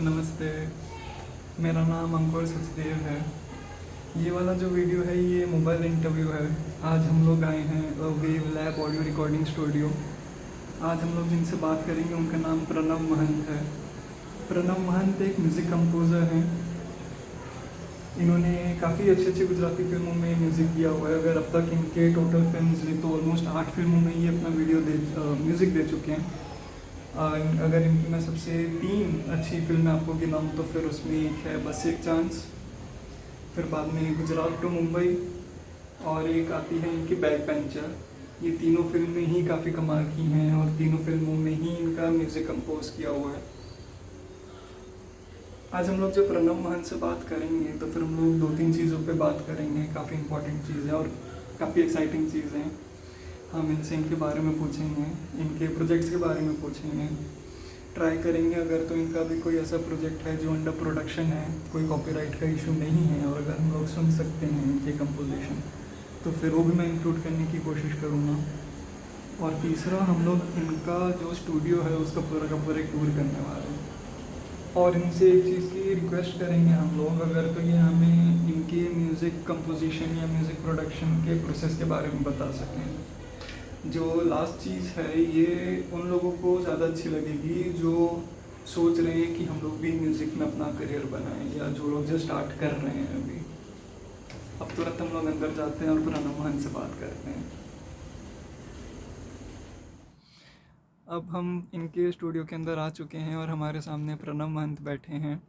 नमस्ते। मेरा नाम अंकुर सचदेव है। ये वाला जो वीडियो है ये मोबाइल इंटरव्यू है। आज हम लोग आए हैं wave lab audio recording studio. आज हम लोग जिनसे बात करेंगे उनका नाम प्रणव महंत है। प्रणव महंत एक म्यूज़िक कंपोज़र हैं। इन्होंने काफ़ी अच्छी अच्छी गुजराती फिल्मों में म्यूज़िक दिया हुआ है। अगर अब तक इनके टोटल फिल्म्स लें तो ऑलमोस्ट 8 फिल्मों में ये अपना म्यूज़िक दे चुके हैं। अगर इनकी मैं सबसे 3 अच्छी फिल्में आपको गिनाऊँ तो फिर उसमें एक है बस एक चांस, फिर बाद में गुजरात टू मुंबई और एक आती है इनकी बैक पेंचर। ये तीनों फिल्में ही काफ़ी कमाल की हैं और तीनों फिल्मों में ही इनका म्यूज़िक कंपोज किया हुआ है। आज हम लोग जब प्रणव महंत से बात करेंगे तो फिर हम लोग 2-3 चीज़ों पे बात करेंगे। काफ़ी इंपॉर्टेंट चीज़ें और काफ़ी एक्साइटिंग चीज़ें। हम इनसे इनके बारे में पूछेंगे, इनके प्रोजेक्ट्स के बारे में पूछेंगे। ट्राई करेंगे अगर तो इनका भी कोई ऐसा प्रोजेक्ट है जो अंडर प्रोडक्शन है, कोई कॉपीराइट का इशू नहीं है और अगर हम लोग सुन सकते हैं इनके कंपोजिशन तो फिर वो भी मैं इंक्लूड करने की कोशिश करूँगा। और तीसरा, हम लोग इनका जो स्टूडियो है उसका पूरा का पूरा एक टूर करने वाले हैं और इनसे एक चीज़ की रिक्वेस्ट करेंगे हम लोग, अगर तो ये हमें इनके म्यूज़िक कंपोजिशन या म्यूज़िक प्रोडक्शन के प्रोसेस के बारे में बता सकें। जो लास्ट चीज़ है ये उन लोगों को ज़्यादा अच्छी लगेगी जो सोच रहे हैं कि हम लोग भी म्यूज़िक में अपना करियर बनाएं या जो लोग जो स्टार्ट कर रहे हैं अभी। अब तुरंत हम लोग अंदर जाते हैं और प्रणव महंत से बात करते हैं। अब हम इनके स्टूडियो के अंदर आ चुके हैं और हमारे सामने प्रणव महंत बैठे हैं।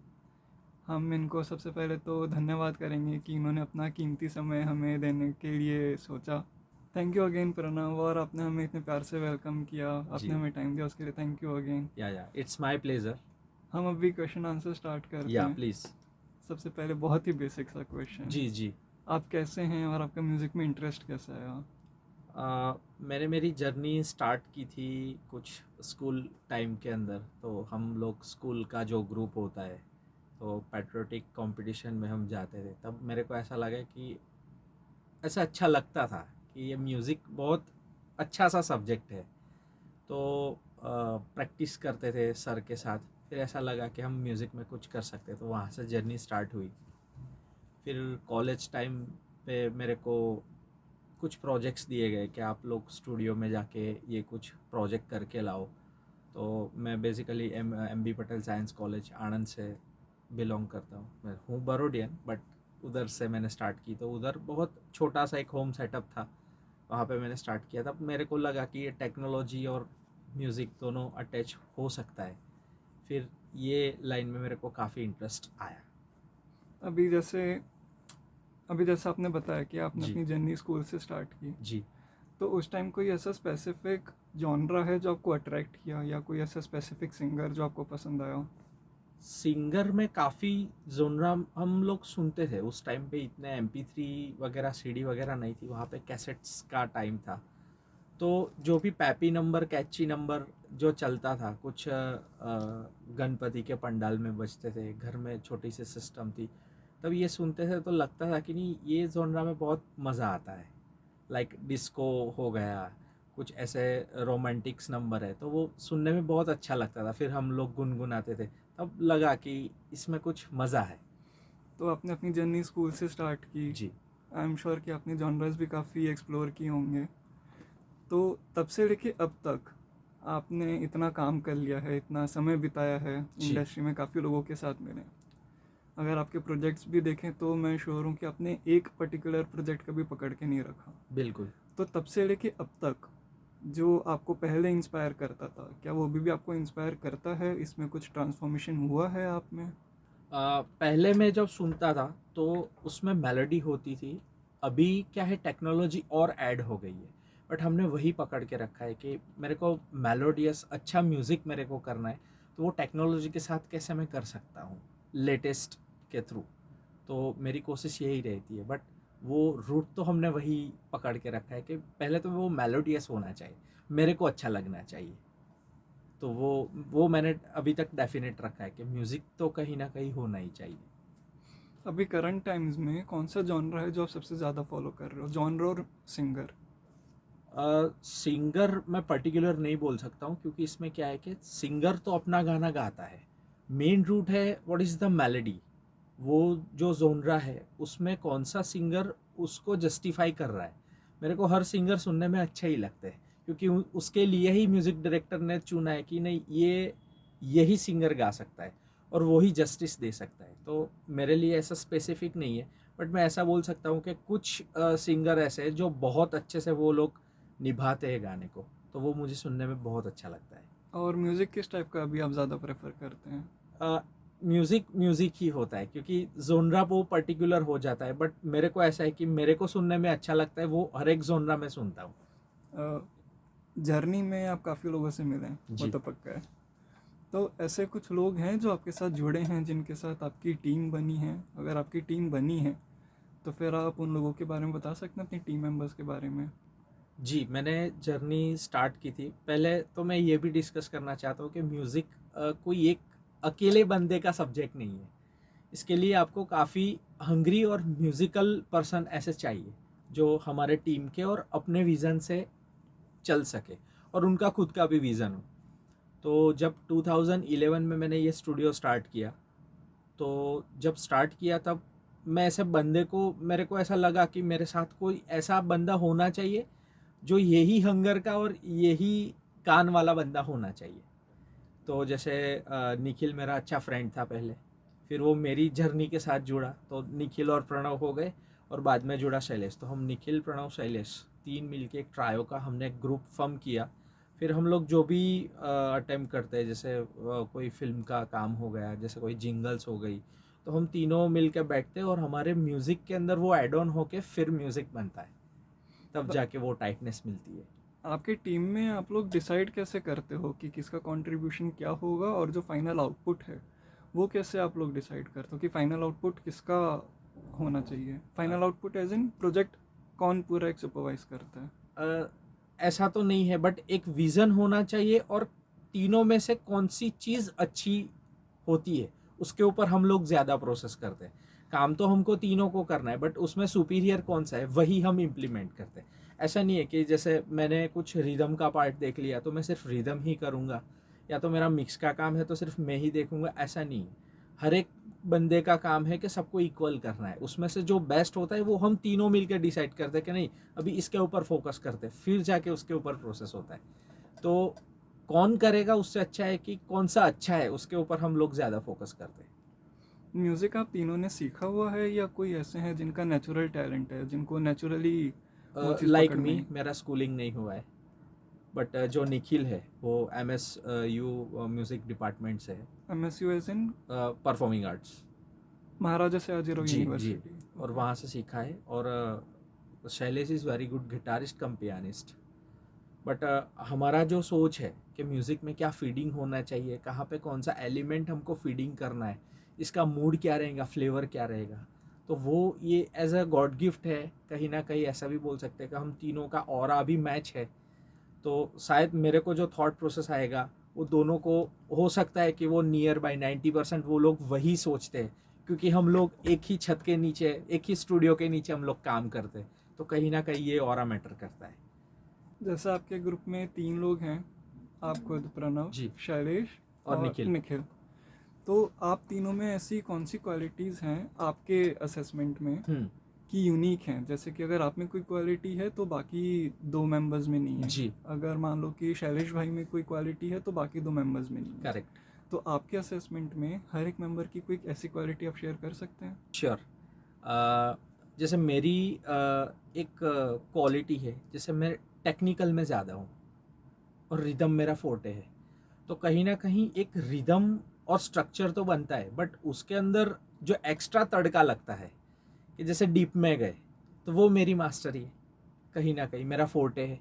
हम इनको सबसे पहले तो धन्यवाद करेंगे कि इन्होंने अपना कीमती समय हमें देने के लिए सोचा। थैंक यू अगेन प्रणव, और आपने हमें इतने प्यार से वेलकम किया, आपने हमें टाइम दिया उसके लिए थैंक यू अगेन। या इट्स माय प्लेजर। हम अभी क्वेश्चन आंसर स्टार्ट करते या हैं। प्लीज़। सबसे पहले बहुत ही बेसिक सा क्वेश्चन, जी। आप कैसे हैं और आपका म्यूज़िक में इंटरेस्ट कैसा है? मैंने मेरी जर्नी स्टार्ट की थी कुछ स्कूल टाइम के अंदर। तो हम लोग स्कूल का जो ग्रुप होता है तो पैट्रियोटिक कंपटीशन में हम जाते थे। तब मेरे को ऐसा लगा कि ऐसा अच्छा लगता था कि ये म्यूज़िक बहुत अच्छा सा सब्जेक्ट है। तो प्रैक्टिस करते थे सर के साथ। फिर ऐसा लगा कि हम म्यूज़िक में कुछ कर सकते, तो वहाँ से जर्नी स्टार्ट हुई। फिर कॉलेज टाइम पे मेरे को कुछ प्रोजेक्ट्स दिए गए कि आप लोग स्टूडियो में जाके ये कुछ प्रोजेक्ट करके लाओ। तो मैं basically M B Patel science college Anand से बिलोंग करता हूँ। मैं हूँ बरोडियन, बट उधर से मैंने स्टार्ट की। तो उधर बहुत छोटा सा एक होम सेटअप था, वहाँ पे मैंने स्टार्ट किया। तब मेरे को लगा कि ये टेक्नोलॉजी और म्यूज़िक दोनों अटैच हो सकता है। फिर ये लाइन में मेरे को काफ़ी इंटरेस्ट आया। अभी जैसे आपने बताया कि आपने जी अपनी जर्नी स्कूल से स्टार्ट की, जी। तो उस टाइम कोई ऐसा स्पेसिफिक जॉनरा है जो आपको अट्रैक्ट किया या कोई ऐसा स्पेसिफिक सिंगर जो आपको पसंद आया? सिंगर में काफ़ी जोनरा हम लोग सुनते थे उस टाइम पे। इतने MP3 वगैरह CD वगैरह नहीं थी, वहाँ पे कैसेट्स का टाइम था। तो जो भी पैपी नंबर, कैची नंबर जो चलता था, कुछ गणपति के पंडाल में बजते थे, घर में छोटी सी सिस्टम थी, तब ये सुनते थे तो लगता था कि नहीं, ये जोनरा में बहुत मज़ा आता है। लाइक डिस्को हो गया, कुछ ऐसे रोमांटिक्स नंबर है तो वो सुनने में बहुत अच्छा लगता था। फिर हम लोग गुनगुनाते थे, तब लगा कि इसमें कुछ मज़ा है। तो आपने अपनी जर्नी स्कूल से स्टार्ट की। जी आई एम श्योर कि आपने जॉनर्स भी काफ़ी एक्सप्लोर किए होंगे। तो तब से लेके अब तक आपने इतना काम कर लिया है, इतना समय बिताया है जी। इंडस्ट्री में, काफ़ी लोगों के साथ मिले। अगर आपके प्रोजेक्ट्स भी देखें तो मैं श्योर हूँ कि आपने एक पर्टिकुलर प्रोजेक्ट कभी पकड़ के नहीं रखा। बिल्कुल। तो तब से लेके अब तक जो आपको पहले इंस्पायर करता था, क्या वो अभी भी आपको इंस्पायर करता है? इसमें कुछ ट्रांसफॉर्मेशन हुआ है आप में? पहले मैं जब सुनता था तो उसमें मेलोडी होती थी। अभी क्या है, टेक्नोलॉजी और ऐड हो गई है, बट हमने वही पकड़ के रखा है कि मेरे को मेलोडियस अच्छा म्यूज़िक मेरे को करना है, तो वो टेक्नोलॉजी के साथ कैसे मैं कर सकता हूँ लेटेस्ट के थ्रू। तो मेरी कोशिश यही रहती है, बट वो रूट तो हमने वही पकड़ के रखा है कि पहले तो वो मेलोडियस होना चाहिए, मेरे को अच्छा लगना चाहिए। तो वो मैंने अभी तक डेफिनेट रखा है कि म्यूज़िक तो कहीं ना कहीं होना ही चाहिए। अभी करंट टाइम्स में कौन सा जॉनर है जो आप सबसे ज़्यादा फॉलो कर रहे हो, जॉनर और सिंगर? सिंगर मैं पर्टिकुलर नहीं बोल सकता हूँ, क्योंकि इसमें क्या है कि सिंगर तो अपना गाना गाता है मेन रूट है व्हाट इज़ द मेलोडी, वो जो जोनरा है उसमें कौन सा सिंगर उसको जस्टिफाई कर रहा है। मेरे को हर सिंगर सुनने में अच्छा ही लगता है, क्योंकि उसके लिए ही म्यूज़िक डायरेक्टर ने चुना है कि नहीं ये यही सिंगर गा सकता है और वो ही जस्टिस दे सकता है। तो मेरे लिए ऐसा स्पेसिफिक नहीं है, बट मैं ऐसा बोल सकता हूँ कि कुछ सिंगर ऐसे हैं जो बहुत अच्छे से वो लोग निभाते हैं गाने को, तो वो मुझे सुनने में बहुत अच्छा लगता है। और म्यूज़िक किस टाइप का अभी आप ज़्यादा प्रेफर करते हैं? म्यूज़िक म्यूज़िक ही होता है, क्योंकि जोनरा वो पर्टिकुलर हो जाता है, बट मेरे को ऐसा है कि मेरे को सुनने में अच्छा लगता है वो हर एक जोनरा में सुनता हूँ। जर्नी में आप काफ़ी लोगों से मिले हैं, वो जी। तो पक्का है। तो ऐसे कुछ लोग हैं जो आपके साथ जुड़े हैं, जिनके साथ आपकी टीम बनी है? अगर आपकी टीम बनी है तो फिर आप उन लोगों के बारे में बता सकते हैं, अपनी टीम मेंबर्स के बारे में? जी, मैंने जर्नी स्टार्ट की थी। पहले तो मैं ये भी डिस्कस करना चाहता हूँ कि म्यूज़िक कोई एक अकेले बंदे का सब्जेक्ट नहीं है। इसके लिए आपको काफ़ी हंग्री और म्यूज़िकल पर्सन ऐसे चाहिए, जो हमारे टीम के और अपने विज़न से चल सके और उनका खुद का भी विज़न हो। तो जब 2011 में मैंने ये स्टूडियो स्टार्ट किया, तो जब स्टार्ट किया तब मैं ऐसे बंदे को, मेरे को ऐसा लगा कि मेरे साथ कोई ऐसा बंदा होना चाहिए जो यही हंगर का और यही कान वाला बंदा होना चाहिए। तो जैसे निखिल मेरा अच्छा फ्रेंड था पहले, फिर वो मेरी जर्नी के साथ जुड़ा, तो निखिल और प्रणव हो गए, और बाद में जुड़ा शैलेश। तो हम निखिल, प्रणव, शैलेश तीन मिलके एक ट्रायो का हमने ग्रुप फॉर्म किया। फिर हम लोग जो भी अटेम्प्ट करते हैं, जैसे कोई फिल्म का काम हो गया, जैसे कोई जिंगल्स हो गई, तो हम तीनों मिल के बैठते हैं और हमारे म्यूज़िक के अंदर वो एड ऑन होके फिर म्यूज़िक बनता है, तब जाके वो टाइटनेस मिलती है। आपकी टीम में आप लोग डिसाइड कैसे करते हो कि किसका कंट्रीब्यूशन क्या होगा, और जो फाइनल आउटपुट है वो कैसे आप लोग डिसाइड करते हो कि फाइनल आउटपुट किसका होना चाहिए? Final output as in project कौन पूरा एक सुपरवाइज करता है? ऐसा तो नहीं है, बट एक विज़न होना चाहिए, और तीनों में से कौन सी चीज़ अच्छी होती है उसके ऊपर हम लोग ज़्यादा प्रोसेस करते हैं। काम तो हमको तीनों को करना है, बट उसमें सुपीरियर कौन सा है वही हम इम्प्लीमेंट करते हैं। ऐसा नहीं है कि जैसे मैंने कुछ रिदम का पार्ट देख लिया तो मैं सिर्फ रिदम ही करूँगा, या तो मेरा मिक्स का काम है तो सिर्फ मैं ही देखूँगा, ऐसा नहीं है। हर एक बंदे का काम है कि सबको इक्वल करना है, उसमें से जो बेस्ट होता है वो हम तीनों मिलकर डिसाइड करते हैं कि नहीं अभी इसके ऊपर फोकस करते हैं, फिर जाके उसके ऊपर प्रोसेस होता है। तो कौन करेगा उससे अच्छा है कि कौन सा अच्छा है उसके ऊपर हम लोग ज़्यादा फोकस करते हैं। म्यूज़िक आप तीनों ने सीखा हुआ है, या कोई ऐसे हैं जिनका नेचुरल टैलेंट है, जिनको नेचुरली वो चीज़ लाइक पकड़ में मी, है? मेरा स्कूलिंग नहीं हुआ है, बट जो निखिल है वो MSU म्यूज़िक डिपार्टमेंट से है, MSU as in performing arts. Maharaja Sayajirao ji ji, university? और वहाँ से सीखा है। और Shailesh is very good guitarist cum pianist. But हमारा जो सोच है कि म्यूज़िक में क्या फीडिंग होना चाहिए, कहाँ पे कौन सा एलिमेंट हमको फीडिंग करना है, इसका मूड क्या रहेगा, फ्लेवर क्या रहेगा, तो वो ये एज अ गॉड गिफ्ट है। कहीं ना कहीं ऐसा भी बोल सकते हैं कि हम तीनों का ऑरा भी मैच है, तो शायद मेरे को जो थॉट प्रोसेस आएगा वो दोनों को हो सकता है कि वो नियर बाई 90% वो लोग वही सोचते हैं, क्योंकि हम लोग एक ही छत के नीचे, एक ही स्टूडियो के नीचे हम लोग काम करते हैं, तो कहीं ना कहीं ये ऑरा मैटर करता है। जैसे आपके ग्रुप में 3 लोग हैं, आप खुद, प्रणव, जी, शैलेश और और निखिल। निखिल। तो आप तीनों में ऐसी कौन सी क्वालिटीज़ हैं आपके असेसमेंट में कि यूनिक हैं? जैसे कि अगर आप में कोई क्वालिटी है तो बाकी 2 मेंबर्स में नहीं है। जी, अगर मान लो कि शैलेश भाई में कोई क्वालिटी है तो बाकी 2 मेंबर्स में नहीं है। करेक्ट, तो आपके असेसमेंट में हर एक मेंबर की कोई ऐसी क्वालिटी आप शेयर कर सकते हैं? श्योर। जैसे मेरी एक क्वालिटी है, जैसे मैं टेक्निकल में ज़्यादा हूँ और रिदम मेरा फोर्टे है, तो कहीं ना कहीं एक रिदम और स्ट्रक्चर तो बनता है, बट उसके अंदर जो एक्स्ट्रा तड़का लगता है कि जैसे डीप में गए, तो वो मेरी मास्टरी है, कहीं ना कहीं मेरा फोर्टे है।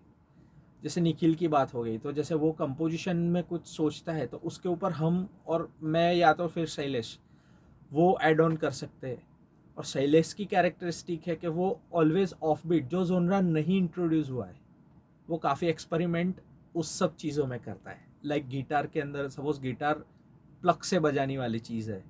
जैसे निखिल की बात हो गई, तो जैसे वो कंपोजिशन में कुछ सोचता है तो उसके ऊपर हम और मैं या तो फिर शैलेश वो ऐड ऑन कर सकते हैं। और शैलेश की कैरेक्टरिस्टिक है कि वो ऑलवेज ऑफ बीट, जो जोनरा नहीं इंट्रोड्यूस हुआ है वो काफ़ी एक्सपेरिमेंट उस सब चीज़ों में करता है। लाइक गिटार के अंदर सपोज गिटार प्लग से बजाने वाली चीज़ है,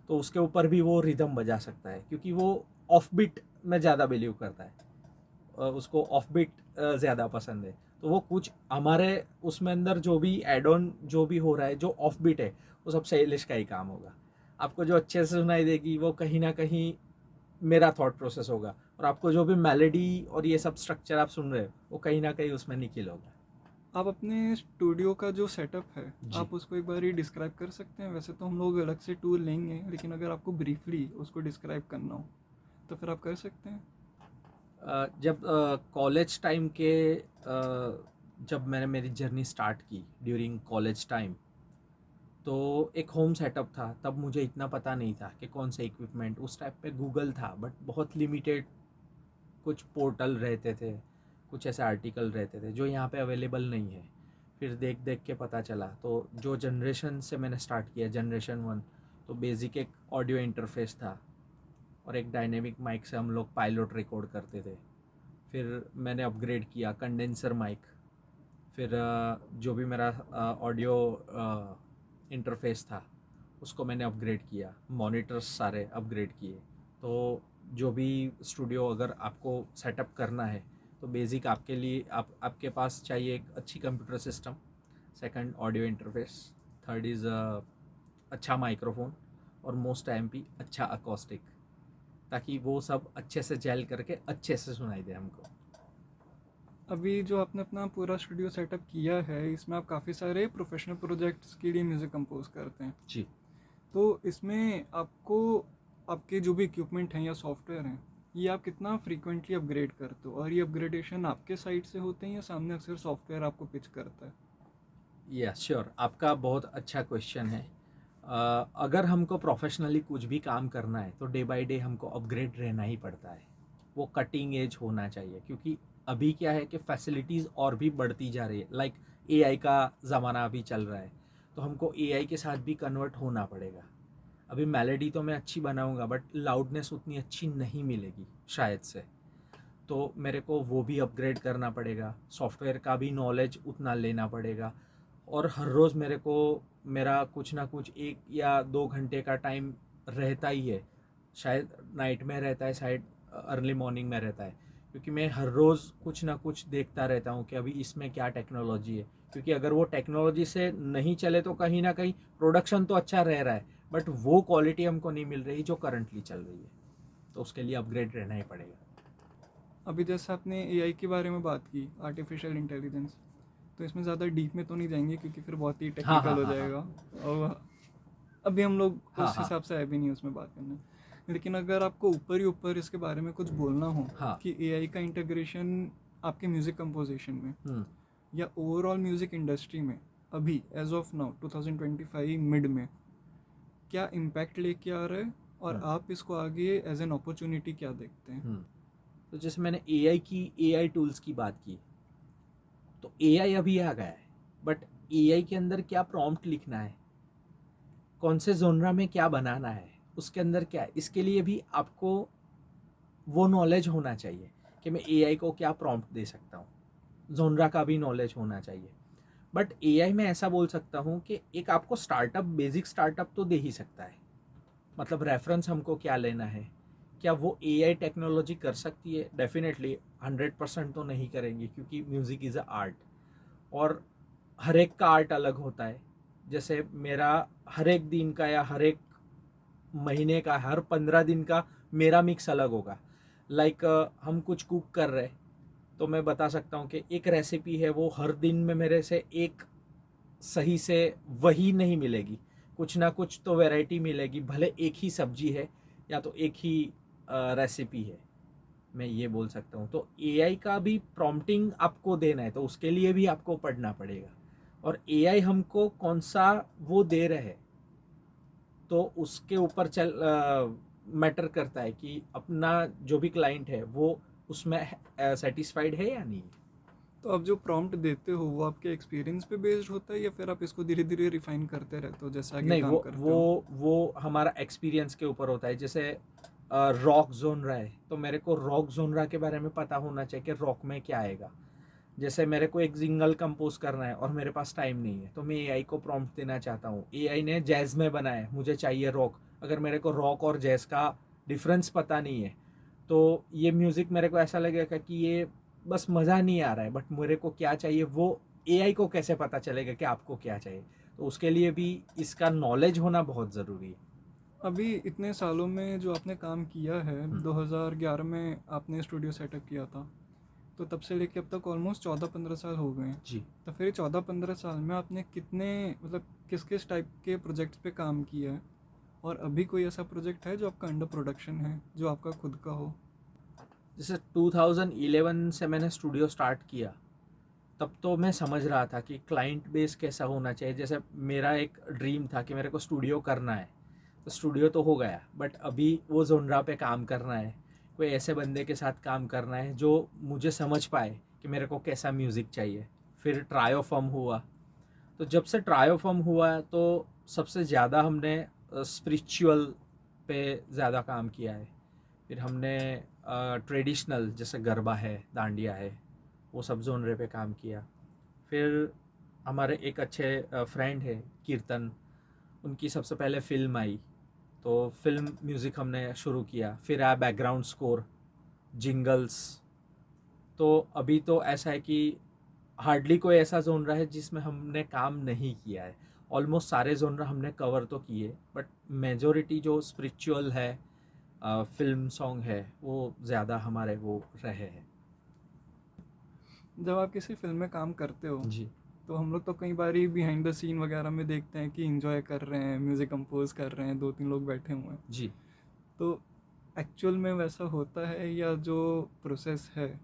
तो उसके ऊपर भी वो रिदम बजा सकता है, क्योंकि वो ऑफ बीट में ज़्यादा बिलीव करता है। उसको ऑफ बीट ज़्यादा पसंद है। तो वो कुछ हमारे उसमें अंदर जो भी एड ऑन जो भी हो रहा है, जो ऑफ बीट है, वो सब शैलेश का ही काम होगा। आपको जो अच्छे से सुनाई देगी वो कहीं ना कहीं मेरा थॉट प्रोसेस होगा, और आपको जो भी मेलोडी और ये सब स्ट्रक्चर आप सुन रहे हो वो कहीं ना कहीं उसमें निखिल होगा। आप अपने स्टूडियो का जो सेटअप है जी। आप उसको एक बार ही डिस्क्राइब कर सकते हैं? वैसे तो हम लोग अलग से टूर लेंगे, लेकिन अगर आपको ब्रीफली उसको डिस्क्राइब करना हो तो फिर आप कर सकते हैं। जब कॉलेज टाइम के जब मैंने मेरी जर्नी स्टार्ट की ड्यूरिंग कॉलेज टाइम, तो एक होम सेटअप था। तब मुझे इतना पता नहीं था कि कौन से इक्विपमेंट, उस टाइप पे गूगल था बट बहुत लिमिटेड, कुछ पोर्टल रहते थे, कुछ ऐसे आर्टिकल रहते थे जो यहाँ पे अवेलेबल नहीं है। फिर देख देख के पता चला। तो जो जनरेशन से मैंने स्टार्ट किया, जनरेशन 1, तो बेसिक एक ऑडियो इंटरफेस था और एक डायनेमिक माइक से हम लोग पायलट रिकॉर्ड करते थे। फिर मैंने अपग्रेड किया कंडेंसर माइक। फिर जो भी मेरा ऑडियो इंटरफेस था उसको मैंने अपग्रेड किया, मॉनिटर्स सारे अपग्रेड किए। तो जो भी स्टूडियो अगर आपको सेटअप करना है तो बेसिक आपके लिए आपके पास चाहिए एक अच्छी computer system, second audio interface, third is अच्छा माइक्रोफोन, और मोस्ट एमपी अच्छा अकॉस्टिक, ताकि वो सब अच्छे से जेल करके अच्छे से सुनाई दे हमको। अभी जो आपने अपना पूरा स्टूडियो सेटअप किया है इसमें आप काफ़ी सारे प्रोफेशनल प्रोजेक्ट्स के लिए म्यूज़िक कंपोज करते हैं, जी। तो इसमें आपको आपके जो भी इक्विपमेंट हैं या सॉफ्टवेयर हैं ये आप कितना फ्रीक्वेंटली अपग्रेड करते हो, और ये अपग्रेडेशन आपके साइड से होते हैं या सामने अक्सर सॉफ्टवेयर आपको पिच करता है? या श्योर, आपका बहुत अच्छा क्वेश्चन है। अगर हमको प्रोफेशनली कुछ भी काम करना है तो डे बाय डे हमको अपग्रेड रहना ही पड़ता है। वो कटिंग एज होना चाहिए, क्योंकि अभी क्या है कि फैसिलिटीज़ और भी बढ़ती जा रही है। लाइक एआई का ज़माना अभी चल रहा है, तो हमको एआई के साथ भी कन्वर्ट होना पड़ेगा। अभी मेलोडी तो मैं अच्छी बनाऊंगा बट लाउडनेस उतनी अच्छी नहीं मिलेगी शायद से, तो मेरे को वो भी अपग्रेड करना पड़ेगा। सॉफ्टवेयर का भी नॉलेज उतना लेना पड़ेगा, और हर रोज़ मेरे को मेरा कुछ ना कुछ 1 या 2 घंटे का टाइम रहता ही है। शायद नाइट में रहता है, शायद अर्ली मॉर्निंग में रहता है, क्योंकि मैं हर रोज़ कुछ ना कुछ देखता रहता हूँ कि अभी इसमें क्या टेक्नोलॉजी है। क्योंकि अगर वो टेक्नोलॉजी से नहीं चले तो कहीं ना कहीं प्रोडक्शन तो अच्छा रह रहा है बट वो क्वालिटी हमको नहीं मिल रही जो करंटली चल रही है, तो उसके लिए अपग्रेड रहना ही पड़ेगा। अभी जैसे आपने एआई के बारे में बात की, आर्टिफिशियल इंटेलिजेंस, तो इसमें ज़्यादा डीप में तो नहीं जाएंगे क्योंकि फिर बहुत ही हाँ टेक्निकल हाँ हो हाँ हाँ जाएगा, और अभी हम लोग हाँ उस हाँ हिसाब से आए भी नहीं उसमें बात करने। लेकिन अगर आपको ऊपर ही ऊपर इसके बारे में कुछ बोलना हो हाँ। कि एआई का इंटीग्रेशन आपके म्यूज़िक कंपोजिशन में हम्म। या ओवरऑल म्यूज़िक इंडस्ट्री में अभी एज ऑफ नाउ 2025 मिड में क्या इम्पैक्ट लेके आ रहा है, और हम्म। आप इसको आगे एज एन अपॉर्चुनिटी क्या देखते हैं? तो जैसे मैंने एआई टूल्स की बात की, तो एआई अभी आ गया है बट एआई के अंदर क्या प्रॉम्प्ट लिखना है, कौन से जोनरा में क्या बनाना है, उसके अंदर क्या है, इसके लिए भी आपको वो नॉलेज होना चाहिए कि मैं एआई को क्या प्रॉम्प्ट दे सकता हूँ। जोनरा का भी नॉलेज होना चाहिए। बट एआई में ऐसा बोल सकता हूँ कि एक आपको स्टार्टअप, बेसिक स्टार्टअप तो दे ही सकता है। मतलब रेफरेंस हमको क्या लेना है, क्या वो एआई टेक्नोलॉजी कर सकती है? डेफिनेटली 100% तो नहीं करेंगे, क्योंकि म्यूज़िक इज़ अ आर्ट, और हर एक का आर्ट अलग होता है। जैसे मेरा हर एक दिन का या हर एक महीने का, हर 15 दिन का मेरा मिक्स अलग होगा। लाइक हम कुछ कुक कर रहे, तो मैं बता सकता हूँ कि एक रेसिपी है वो हर दिन में मेरे से एक सही से वही नहीं मिलेगी, कुछ ना कुछ तो वैरायटी मिलेगी, भले एक ही सब्जी है या तो एक ही रेसिपी है, मैं ये बोल सकता हूँ। तो एआई का भी प्रॉम्प्टिंग आपको देना है तो उसके लिए भी आपको पढ़ना पड़ेगा, और एआई हमको कौन सा वो दे रहे हैं तो उसके ऊपर मैटर करता है कि अपना जो भी क्लाइंट है वो उसमें सेटिस्फाइड है या नहीं। तो आप जो प्रॉम्प्ट देते हो वो आपके एक्सपीरियंस पे बेस्ड होता है या फिर आप इसको धीरे धीरे रिफाइन करते रहते हो जैसे आगे नहीं, काम वो करते वो हो? वो हमारा एक्सपीरियंस के ऊपर होता है। जैसे रॉक जोनरा है तो मेरे को रॉक जोनरा के बारे में पता होना चाहिए कि रॉक में क्या आएगा। जैसे मेरे को एक जिंगल कंपोज करना है और मेरे पास टाइम नहीं है तो मैं एआई को प्रॉम्प्ट देना चाहता हूँ, एआई ने जैज़ में बनाया है, मुझे चाहिए रॉक। अगर मेरे को रॉक और जैज़ का डिफरेंस पता नहीं है तो ये म्यूज़िक मेरे को ऐसा लगेगा कि ये बस मज़ा नहीं आ रहा है, बट मेरे को क्या चाहिए वो एआई को कैसे पता चलेगा कि आपको क्या चाहिए? तो उसके लिए भी इसका नॉलेज होना बहुत ज़रूरी है। अभी इतने सालों में जो आपने काम किया है, 2011 में आपने स्टूडियो सेटअप किया था, तो तब से लेके अब तक ऑलमोस्ट 14-15 साल हो गए हैं। जी। तो फिर 14-15 साल में आपने कितने, मतलब किस किस टाइप के प्रोजेक्ट्स पे काम किया है, और अभी कोई ऐसा प्रोजेक्ट है जो आपका अंडर प्रोडक्शन है, जो आपका खुद का हो? जैसे 2011 से मैंने स्टूडियो स्टार्ट किया, तब तो मैं समझ रहा था कि क्लाइंट बेस कैसा होना चाहिए। जैसे मेरा एक ड्रीम था कि मेरे को स्टूडियो करना है, तो स्टूडियो तो हो गया, बट अभी वो जोनरा पे काम करना है, कोई ऐसे बंदे के साथ काम करना है जो मुझे समझ पाए कि मेरे को कैसा म्यूज़िक चाहिए। फिर ट्रायोफॉर्म हुआ, तो जब से ट्रायोफॉर्म हुआ तो सबसे ज़्यादा हमने स्पिरिचुअल पे ज़्यादा काम किया है। फिर हमने ट्रेडिशनल जैसे गरबा है, डांडिया है, वो सब जोनरे पे काम किया। फिर हमारे एक अच्छे फ्रेंड है कीर्तन, उनकी सबसे पहले फ़िल्म आई, तो फ़िल्म म्यूज़िक हमने शुरू किया। फिर आया बैकग्राउंड स्कोर, जिंगल्स। तो अभी तो ऐसा है कि हार्डली कोई ऐसा जोनरा है जिसमें हमने काम नहीं किया है। ऑलमोस्ट सारे जोनरा हमने कवर तो किए, बट मेजॉरिटी जो स्पिरिचुअल है, फिल्म सॉन्ग है, वो ज़्यादा हमारे वो रहे हैं। जब आप किसी फिल्म में काम करते हो, जी। तो हम लोग तो कई बार बिहाइंड द सीन वगैरह में देखते हैं कि इंजॉय कर रहे हैं, म्यूज़िक कंपोज कर रहे हैं, 2-3 लोग बैठे हुए हैं। जी। तो एक्चुअल में वैसा होता है, या जो प्रोसेस है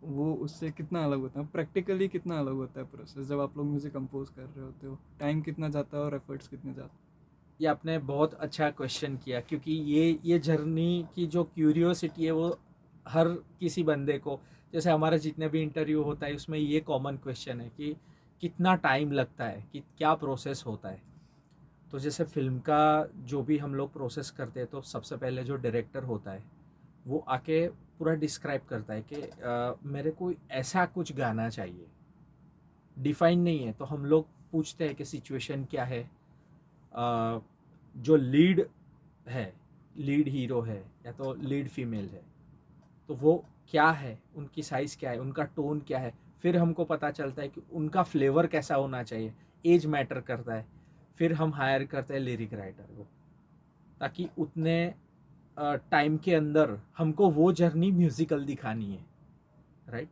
वो उससे कितना अलग होता है? प्रैक्टिकली कितना अलग होता है प्रोसेस, जब आप लोग म्यूज़िक कंपोज कर रहे होते हो? टाइम कितना जाता है और एफर्ट्स कितने जाते हैं? ये आपने बहुत अच्छा क्वेश्चन किया, क्योंकि ये जर्नी की जो क्यूरियोसिटी है वो हर किसी बंदे को, जैसे हमारा जितने भी इंटरव्यू होता है उसमें ये कॉमन क्वेश्चन है कि कितना टाइम लगता है, कि क्या प्रोसेस होता है। तो जैसे फिल्म का जो भी हम लोग प्रोसेस करते हैं, तो सबसे पहले जो डायरेक्टर होता है वो आके पूरा डिस्क्राइब करता है कि मेरे को ऐसा कुछ गाना चाहिए। डिफाइन नहीं है, तो हम लोग पूछते हैं कि सिचुएशन क्या है, जो लीड है, लीड हीरो है या तो लीड फीमेल है, तो वो क्या है, उनकी साइज़ क्या है, उनका टोन क्या है। फिर हमको पता चलता है कि उनका फ्लेवर कैसा होना चाहिए, एज मैटर करता है। फिर हम हायर करते हैं लिरिक राइटर को, ताकि उतने टाइम के अंदर हमको वो जर्नी म्यूज़िकल दिखानी है, राइट।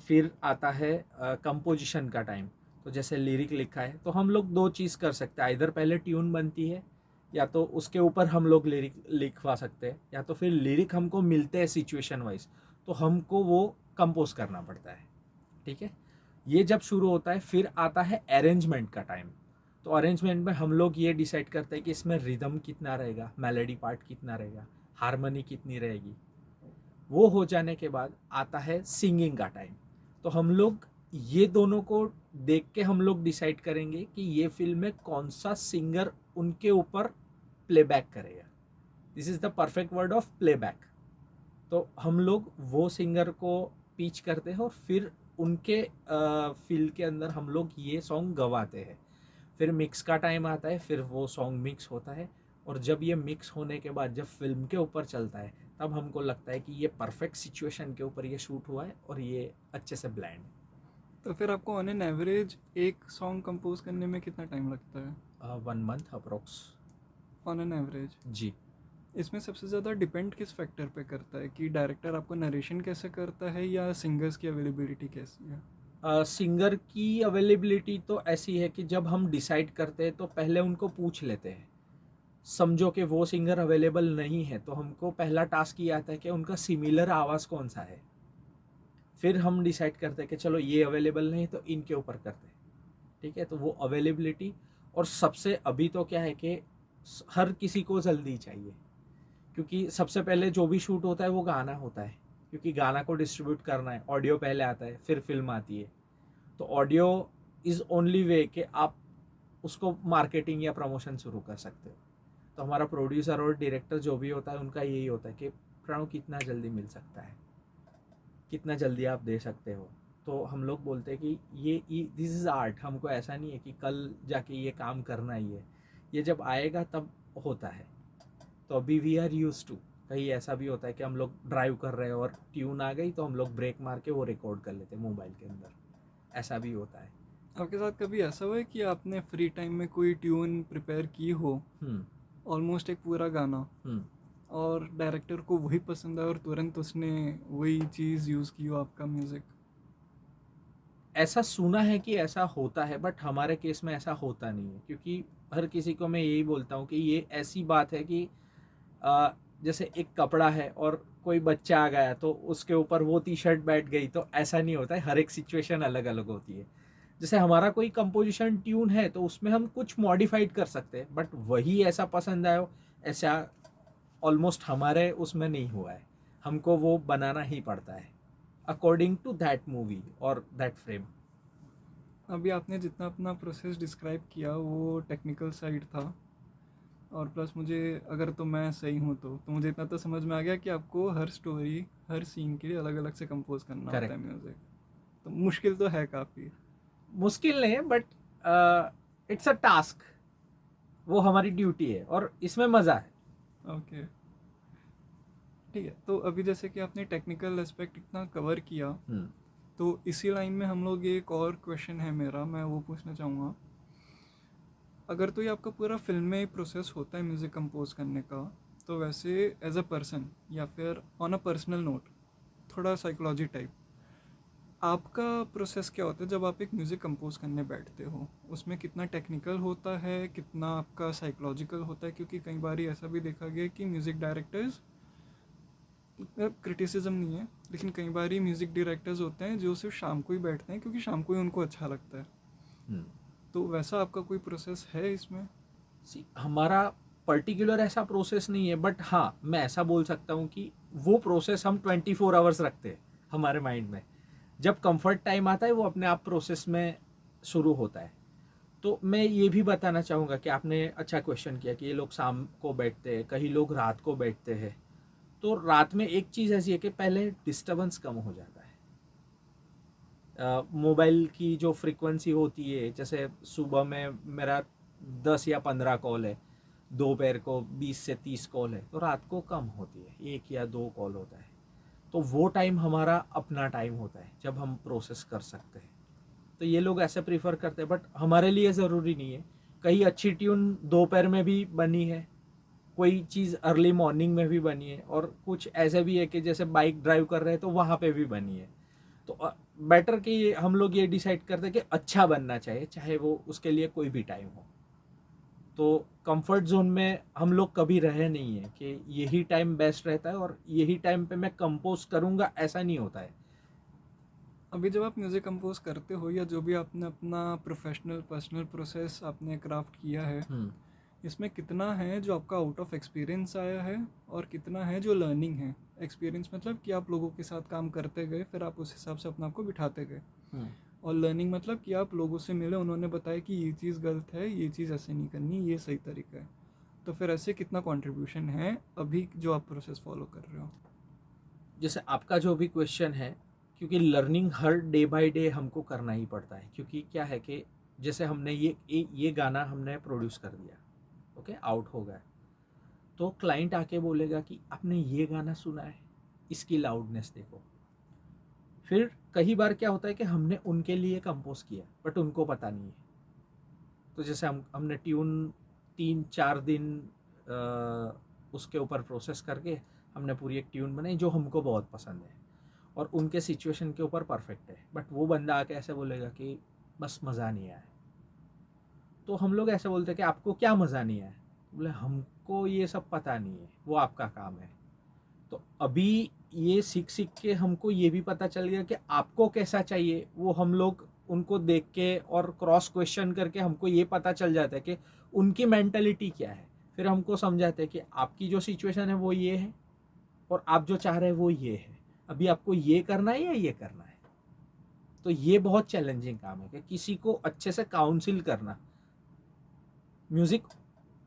फिर आता है कंपोजिशन का टाइम। तो जैसे लिरिक लिखा है तो हम लोग दो चीज़ कर सकते हैं, इधर पहले ट्यून बनती है, या तो उसके ऊपर हम लोग लिरिक लिखवा सकते हैं, या तो फिर लिरिक हमको मिलते हैं सिचुएशन वाइज, तो हमको वो कंपोज करना पड़ता है। ठीक है, ये जब शुरू होता है फिर आता है अरेंजमेंट का टाइम। तो अरेंजमेंट में हम लोग ये डिसाइड करते हैं कि इसमें रिदम कितना रहेगा, मेलोडी पार्ट कितना रहेगा, हारमोनी कितनी रहेगी। वो हो जाने के बाद आता है सिंगिंग का टाइम। तो हम लोग ये दोनों को देख के हम लोग डिसाइड करेंगे कि ये फिल्म में कौन सा सिंगर उनके ऊपर प्लेबैक करेगा। This is the perfect word of playback. तो हम लोग वो सिंगर को पिच करते हैं और फिर उनके फील्ड के अंदर हम लोग ये सॉन्ग गवाते हैं। फिर मिक्स का टाइम आता है, फिर वो सॉन्ग मिक्स होता है, और जब ये मिक्स होने के बाद जब फिल्म के ऊपर चलता है, तब हमको लगता है कि ये परफेक्ट सिचुएशन के ऊपर ये शूट हुआ है और ये अच्छे से ब्लैंड। तो फिर आपको ऑन एन एवरेज एक सॉन्ग कंपोज करने में कितना टाइम लगता है? 1 month approx. On an average. जी। इसमें सबसे ज़्यादा डिपेंड किस फैक्टर पे करता है, कि डायरेक्टर आपको नरेशन कैसे करता है, या सिंगर्स की अवेलेबिलिटी कैसी है? सिंगर की अवेलेबिलिटी तो ऐसी है कि जब हम डिसाइड करते हैं तो पहले उनको पूछ लेते हैं। समझो कि वो सिंगर अवेलेबल नहीं है, तो हमको पहला टास्क ये आता है कि उनका सिमिलर आवाज़ कौन सा है। फिर हम डिसाइड करते हैं कि चलो ये अवेलेबल नहीं तो इनके ऊपर करते हैं। ठीक है, तो वो अवेलेबिलिटी। और सबसे अभी तो क्या है कि हर किसी को जल्दी चाहिए, क्योंकि सबसे पहले जो भी शूट होता है वो गाना होता है, क्योंकि गाना को डिस्ट्रीब्यूट करना है। ऑडियो पहले आता है, फिर फिल्म आती है। तो ऑडियो इज़ ओनली वे कि आप उसको मार्केटिंग या प्रमोशन शुरू कर सकते हो। तो हमारा प्रोड्यूसर और डायरेक्टर जो भी होता है उनका यही होता है कि प्रणव कितना जल्दी मिल सकता है, कितना जल्दी आप दे सकते हो। तो हम लोग बोलते हैं कि ये दिस इज़ आर्ट। हमको ऐसा नहीं है कि कल जाके ये काम करना ही है, ये जब आएगा तब होता है। तो अभी वी आर यूज टू कहीं ऐसा भी होता है कि हम लोग ड्राइव कर रहे हैं और ट्यून आ गई तो हम लोग ब्रेक मार के वो रिकॉर्ड कर लेते हैं मोबाइल के अंदर, ऐसा भी होता है। आपके साथ कभी ऐसा हुआ है कि आपने फ्री टाइम में कोई ट्यून प्रिपेयर की हो, हम्म। ऑलमोस्ट एक पूरा गाना, हम्म। और डायरेक्टर को वही पसंद आया और तुरंत उसने वही चीज़ यूज़ की हो आपका म्यूज़िक? ऐसा सुना है कि ऐसा होता है, बट हमारे केस में ऐसा होता नहीं है, क्योंकि हर किसी को मैं यही बोलता हूँ कि ये ऐसी बात है कि अ, जैसे एक कपड़ा है और कोई बच्चा आ गया तो उसके ऊपर वो टी शर्ट बैठ गई, तो ऐसा नहीं होता है। हर एक सिचुएशन अलग अलग होती है। जैसे हमारा कोई कंपोजिशन ट्यून है तो उसमें हम कुछ मॉडिफाइड कर सकते हैं, बट वही ऐसा पसंद आए ऐसा ऑलमोस्ट हमारे उसमें नहीं हुआ है। हमको वो बनाना ही पड़ता है अकॉर्डिंग टू दैट मूवी और दैट फ्रेम। अभी आपने जितना अपना प्रोसेस डिस्क्राइब किया वो टेक्निकल साइड था, और प्लस मुझे, अगर तो मैं सही हूँ तो मुझे इतना तो समझ में आ गया कि आपको हर स्टोरी, हर सीन के लिए अलग अलग से कंपोज करना होता है करेक्ट। म्यूज़िक। तो मुश्किल तो है काफ़ी। मुश्किल नहीं है, बट इट्स अ टास्क, वो हमारी ड्यूटी है और इसमें मज़ा है। ओके, ठीक है। तो अभी जैसे कि आपने टेक्निकल एस्पेक्ट इतना कवर किया, हम्म। तो इसी लाइन में हम लोग, एक और क्वेश्चन है मेरा, मैं वो पूछना चाहूँगा। अगर तो ये आपका पूरा फिल्म में ही प्रोसेस होता है म्यूज़िक कंपोज करने का, तो वैसे एज अ पर्सन या फिर ऑन अ पर्सनल नोट, थोड़ा साइकोलॉजी टाइप, आपका प्रोसेस क्या होता है जब आप एक म्यूज़िक कंपोज करने बैठते हो? उसमें कितना टेक्निकल होता है, कितना आपका साइकोलॉजिकल होता है? क्योंकि कई बार ऐसा भी देखा गया कि म्यूज़िक डायरेक्टर्स, क्रिटिसिज्म नहीं है, लेकिन कई बार म्यूज़िक डायरेक्टर्स होते हैं जो सिर्फ शाम को ही बैठते हैं क्योंकि शाम को ही उनको अच्छा लगता है। हम्म। तो वैसा आपका कोई प्रोसेस है इसमें? हमारा पर्टिकुलर ऐसा प्रोसेस नहीं है, बट हाँ मैं ऐसा बोल सकता हूँ कि वो प्रोसेस हम 24 आवर्स रखते हैं हमारे माइंड में। जब कंफर्ट टाइम आता है वो अपने आप प्रोसेस में शुरू होता है। तो मैं ये भी बताना चाहूँगा कि आपने अच्छा क्वेश्चन किया कि ये लोग शाम को बैठते हैं, कई लोग रात को बैठते हैं। तो रात में एक चीज़ ऐसी है कि पहले डिस्टर्बेंस कम हो जाता है। मोबाइल की जो फ्रीक्वेंसी होती है, जैसे सुबह में मेरा 10 या 15 कॉल है, दोपहर को 20 से 30 कॉल है, तो रात को कम होती है, 1 या 2 कॉल होता है। तो वो टाइम हमारा अपना टाइम होता है जब हम प्रोसेस कर सकते हैं। तो ये लोग ऐसे प्रीफर करते हैं, बट हमारे लिए ज़रूरी नहीं है। कहीं अच्छी ट्यून दोपहर में भी बनी है, कोई चीज़ अर्ली मॉर्निंग में भी बनी है, और कुछ ऐसे भी है कि जैसे बाइक ड्राइव कर रहे हैं तो वहाँ पे भी बनी है। तो बेटर कि हम लोग ये डिसाइड करते हैं कि अच्छा बनना चाहिए, चाहे वो उसके लिए कोई भी टाइम हो। तो कंफर्ट जोन में हम लोग कभी रहे नहीं है कि यही टाइम बेस्ट रहता है और यही टाइम पे मैं कंपोज करूँगा, ऐसा नहीं होता है। अभी जब आप म्यूज़िक कंपोज करते हो, या जो भी आपने अपना प्रोफेशनल पर्सनल प्रोसेस आपने क्राफ्ट किया है, हम्म। इसमें कितना है जो आपका आउट ऑफ एक्सपीरियंस आया है और कितना है जो लर्निंग है? एक्सपीरियंस मतलब कि आप लोगों के साथ काम करते गए, फिर आप उस हिसाब से अपने आप को बिठाते गए, हम्म। और लर्निंग मतलब कि आप लोगों से मिले, उन्होंने बताया कि ये चीज़ गलत है, ये चीज़ ऐसे नहीं करनी, ये सही तरीका है। तो फिर ऐसे कितना कंट्रीब्यूशन है अभी जो आप प्रोसेस फॉलो कर रहे हो? जैसे आपका जो भी क्वेश्चन है, क्योंकि learning her day by day हमको करना ही पड़ता है, क्योंकि क्या है कि जैसे हमने ये गाना हमने प्रोड्यूस कर दिया, ओके, आउट हो गया, तो क्लाइंट आके बोलेगा कि आपने ये गाना सुना है, इसकी लाउडनेस देखो। फिर कई बार क्या होता है कि हमने उनके लिए कंपोज किया बट उनको पता नहीं है। तो जैसे हमने ट्यून 3-4 दिन उसके ऊपर प्रोसेस करके हमने पूरी एक ट्यून बनाई जो हमको बहुत पसंद है और उनके सिचुएशन के ऊपर परफेक्ट है, बट वो बंदा आके ऐसे बोलेगा कि बस मज़ा नहीं आया। तो हम लोग ऐसे बोलते हैं कि आपको क्या मज़ा नहीं आया? बोले हमको ये सब पता नहीं है, वो आपका काम है। तो अभी ये सीख सीख के हमको ये भी पता चल गया कि आपको कैसा चाहिए, वो हम लोग उनको देख के और क्रॉस क्वेश्चन करके हमको ये पता चल जाता है कि उनकी मेंटलिटी क्या है। फिर हमको समझाते हैं कि आपकी जो सिचुएशन है वो ये है और आप जो चाह रहे हैं वो ये है, अभी आपको ये करना है या ये करना है। तो ये बहुत चैलेंजिंग काम है कि किसी को अच्छे से काउंसिल करना। म्यूज़िक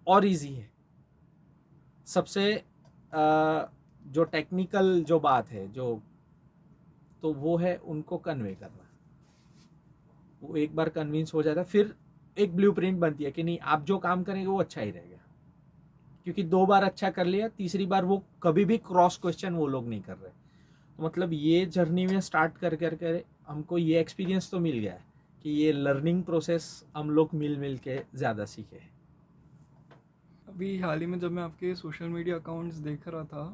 और इजी है सबसे, जो टेक्निकल जो बात है जो, तो वो है उनको कन्वे करना। वो एक बार कन्विंस हो जाता है, फिर एक ब्लूप्रिंट बनती है कि नहीं आप जो काम करेंगे वो अच्छा ही रहेगा। क्योंकि 2 बार अच्छा कर लिया, तीसरी बार वो कभी भी क्रॉस क्वेश्चन वो लोग नहीं कर रहे। तो मतलब ये जर्नी में स्टार्ट कर कर हमको ये एक्सपीरियंस तो मिल गया है कि ये लर्निंग प्रोसेस हम लोग मिल मिल के ज़्यादा सीखे। अभी हाल ही में जब मैं आपके सोशल मीडिया अकाउंट्स देख रहा था,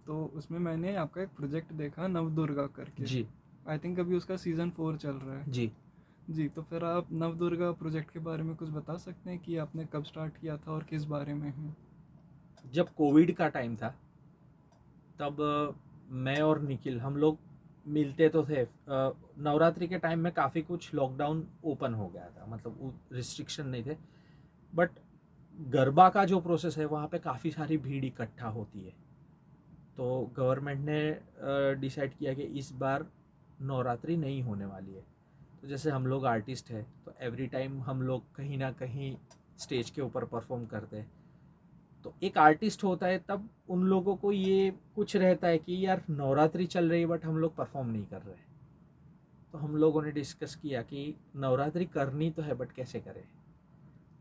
तो उसमें मैंने आपका एक प्रोजेक्ट देखा नवदुर्गा करके। जी आई थिंक अभी उसका सीज़न 4 चल रहा है। जी। जी, तो फिर आप नवदुर्गा प्रोजेक्ट के बारे में कुछ बता सकते हैं कि आपने कब स्टार्ट किया था और किस बारे में है? जब कोविड का टाइम था तब मैं और निखिल हम लोग मिलते तो थे। नवरात्रि के टाइम में काफ़ी कुछ लॉकडाउन ओपन हो गया था, मतलब रिस्ट्रिक्शन नहीं थे। बट गरबा का जो प्रोसेस है वहाँ पे काफ़ी सारी भीड़ इकट्ठा होती है। तो गवर्नमेंट ने डिसाइड किया कि इस बार नवरात्रि नहीं होने वाली है। तो जैसे हम लोग आर्टिस्ट हैं तो एवरी टाइम हम लोग कहीं ना कहीं स्टेज के ऊपर परफॉर्म करते हैं। तो एक आर्टिस्ट होता है तब उन लोगों को ये कुछ रहता है कि यार नवरात्रि चल रही है बट हम लोग परफॉर्म नहीं कर रहे। तो हम लोगों ने डिस्कस किया कि नवरात्रि करनी तो है बट कैसे करें।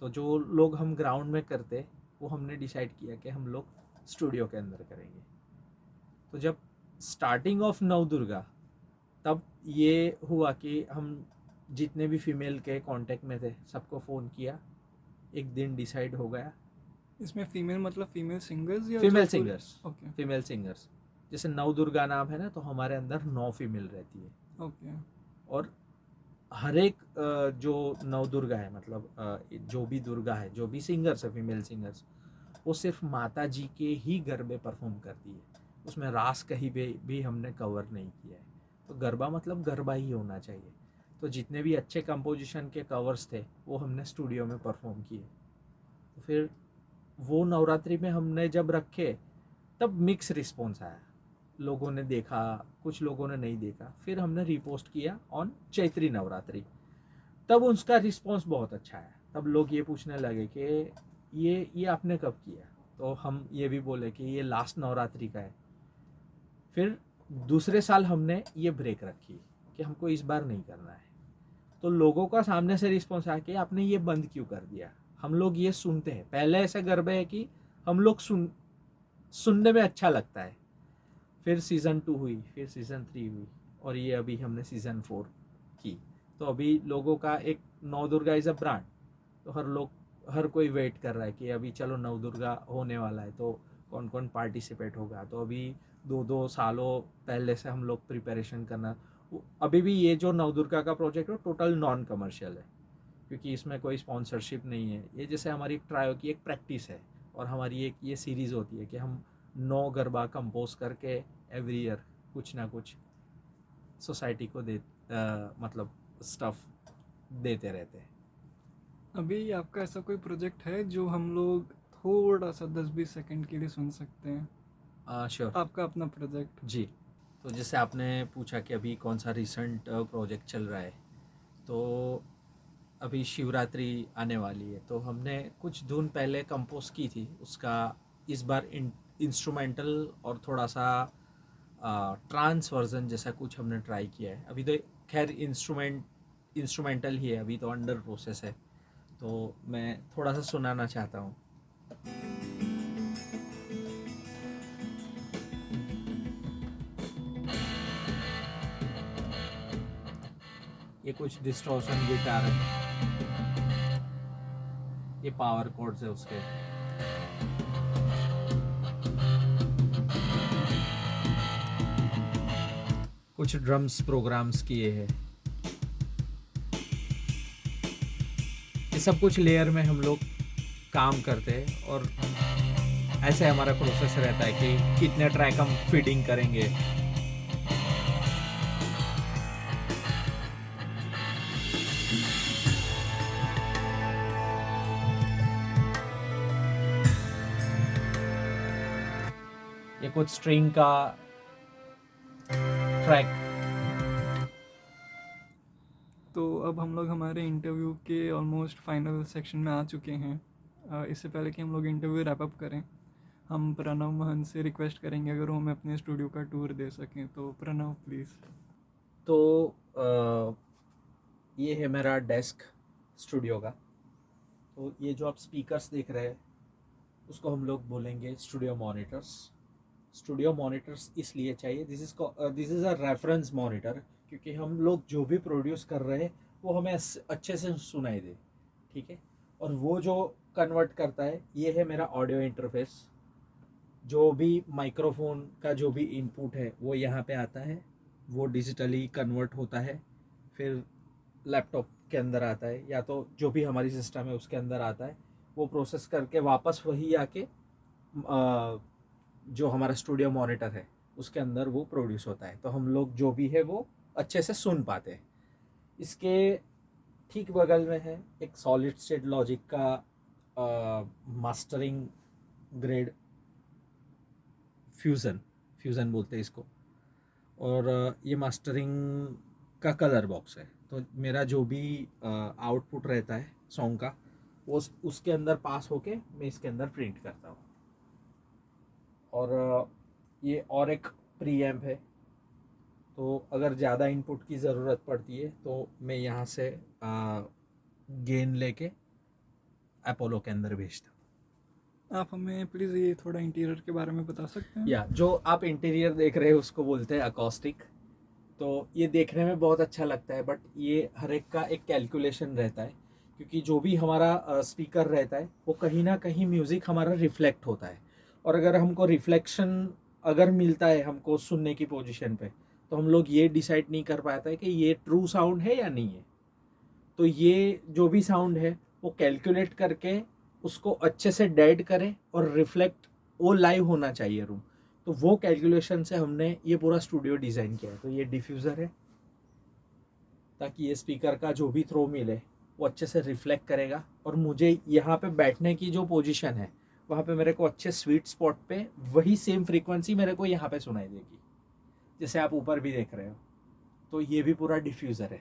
तो जो लोग हम ग्राउंड में करते वो हमने डिसाइड किया कि हम लोग स्टूडियो के अंदर करेंगे। तो जब स्टार्टिंग ऑफ नवदुर्गा तब ये हुआ कि हम जितने भी फीमेल के कांटेक्ट में थे सबको फ़ोन किया, एक दिन डिसाइड हो गया। इसमें फीमेल मतलब फीमेल सिंगर्स या जो फीमेल पूरी? सिंगर्स। ओके। फीमेल सिंगर्स जैसे नवदुर्गा नाम है ना, तो हमारे अंदर 9 फीमेल रहती है। ओके। और हर एक जो नवदुर्गा है, मतलब जो भी दुर्गा है, जो भी सिंगर्स है फीमेल सिंगर्स, वो सिर्फ माता जी के ही गरबे परफॉर्म करती है। उसमें रास कहीं पे भी हमने कवर नहीं किया है। तो गरबा मतलब गरबा ही होना चाहिए। तो जितने भी अच्छे कंपोजिशन के कवर्स थे वो हमने स्टूडियो में परफॉर्म किए। तो फिर वो नवरात्रि में हमने जब रखे तब मिक्स रिस्पॉन्स आया। लोगों ने देखा, कुछ लोगों ने नहीं देखा। फिर हमने रिपोस्ट किया ऑन चैत्री नवरात्रि, तब उसका रिस्पॉन्स बहुत अच्छा आया। तब लोग ये पूछने लगे कि ये आपने कब किया। तो हम ये भी बोले कि ये लास्ट नवरात्रि का है। फिर दूसरे साल हमने ये ब्रेक रखी कि हमको इस बार नहीं करना है। तो लोगों का सामने से रिस्पॉन्स आया कि आपने ये बंद क्यों कर दिया। हम लोग ये सुनते हैं, पहले ऐसे गरबे है कि हम लोग सुनने में अच्छा लगता है। फिर सीज़न 2 हुई, फिर सीज़न 3 हुई, और ये अभी हमने सीज़न 4 की। तो अभी लोगों का एक नवदुर्गा इज़ अ ब्रांड। तो हर कोई वेट कर रहा है कि अभी चलो नवदुर्गा होने वाला है तो कौन कौन पार्टिसिपेट होगा। तो अभी 2-2 सालों पहले से हम लोग प्रिपरेशन करना। अभी भी ये जो नवदुर्गा का प्रोजेक्ट है टोटल नॉन कमर्शियल है, क्योंकि इसमें कोई स्पॉन्सरशिप नहीं है। ये जैसे हमारी ट्रायो की एक प्रैक्टिस है, और हमारी एक ये सीरीज़ होती है कि हम 9 गरबा कंपोज करके एवरी ईयर कुछ ना कुछ सोसाइटी को मतलब स्टफ देते रहते हैं। अभी आपका ऐसा कोई प्रोजेक्ट है जो हम लोग थोड़ा सा 10-20 सेकंड के लिए सुन सकते हैं? श्योर। आपका अपना प्रोजेक्ट। जी। तो जैसे आपने पूछा कि अभी कौन सा रिसेंट प्रोजेक्ट चल रहा है, तो अभी शिवरात्रि आने वाली है। तो हमने कुछ धुन पहले कंपोज की थी, उसका इस बार इंस्ट्रूमेंटल और थोड़ा सा ट्रांस वर्जन जैसा कुछ हमने ट्राई किया है। अभी तो खैर इंस्ट्रूमेंटल ही है, अभी तो अंडर प्रोसेस है। तो मैं थोड़ा सा सुनाना चाहता हूँ। ये कुछ डिस्टॉर्शन गिटार है, ये पावर कॉर्ड्स है उसके। कुछ ड्रम्स प्रोग्राम्स किए हैं। ये सब कुछ लेयर में हम लोग काम करते हैं, और ऐसे हमारा प्रोसेस रहता है कि कितने ट्रैक हम फीडिंग करेंगे। ये कुछ स्ट्रिंग का ट्रैक। तो अब हम लोग हमारे इंटरव्यू के ऑलमोस्ट फाइनल सेक्शन में आ चुके हैं। इससे पहले कि हम लोग इंटरव्यू रैप अप करें, हम प्रणव महन से रिक्वेस्ट करेंगे अगर वो हमें अपने स्टूडियो का टूर दे सकें। तो प्रणव प्लीज़। तो ये है मेरा डेस्क स्टूडियो का। तो ये जो आप स्पीकर्स देख रहे हैं उसको हम लोग बोलेंगे स्टूडियो मॉनिटर्स। स्टूडियो मॉनिटर्स इसलिए चाहिए, this is a reference monitor, क्योंकि हम लोग जो भी प्रोड्यूस कर रहे हैं वो हमें अच्छे से सुनाई दे, ठीक है। और वो जो कन्वर्ट करता है, ये है मेरा ऑडियो इंटरफेस। जो भी माइक्रोफोन का जो भी इनपुट है वो यहाँ पे आता है, वो डिजिटली कन्वर्ट होता है, फिर लैपटॉप के अंदर आता है, या तो जो भी हमारी सिस्टम है उसके अंदर आता है, वो प्रोसेस करके वापस वही आके जो हमारा स्टूडियो मॉनिटर है उसके अंदर वो प्रोड्यूस होता है, तो हम लोग जो भी है वो अच्छे से सुन पाते हैं। इसके ठीक बगल में है एक सॉलिड स्टेट लॉजिक का मास्टरिंग ग्रेड, फ्यूज़न बोलते हैं इसको। और ये मास्टरिंग का कलर बॉक्स है, तो मेरा जो भी आउटपुट रहता है सॉन्ग का वो उसके अंदर पास होके मैं इसके अंदर प्रिंट करता हूँ। और ये और एक प्री एम्प है, तो अगर ज़्यादा इनपुट की ज़रूरत पड़ती है तो मैं यहाँ से गेन लेके अपोलो के अंदर भेजता हूँ। आप हमें प्लीज़ ये थोड़ा इंटीरियर के बारे में बता सकते हैं? या जो आप इंटीरियर देख रहे हैं उसको बोलते हैं अकॉस्टिक। तो ये देखने में बहुत अच्छा लगता है, बट ये हर एक का एक कैलकुलेशन रहता है, क्योंकि जो भी हमारा स्पीकर रहता है वो कहीं ना कहीं म्यूज़िक हमारा रिफ्लेक्ट होता है। और अगर हमको रिफ्लेक्शन अगर मिलता है हमको सुनने की पोजीशन पे, तो हम लोग ये डिसाइड नहीं कर पाता है कि ये ट्रू साउंड है या नहीं है। तो ये जो भी साउंड है वो कैलकुलेट करके उसको अच्छे से डेड करे और रिफ्लेक्ट, वो लाइव होना चाहिए रूम। तो वो कैलकुलेशन से हमने ये पूरा स्टूडियो डिज़ाइन किया है। तो ये डिफ्यूज़र है, ताकि ये स्पीकर का जो भी थ्रो मिले वो अच्छे से रिफ्लेक्ट करेगा, और मुझे यहाँ पे बैठने की जो पोजीशन है वहाँ पे मेरे को अच्छे स्वीट स्पॉट पे वही सेम फ्रीक्वेंसी मेरे को यहाँ पे सुनाई देगी, जैसे आप ऊपर भी देख रहे हो। तो ये भी पूरा डिफ्यूज़र है।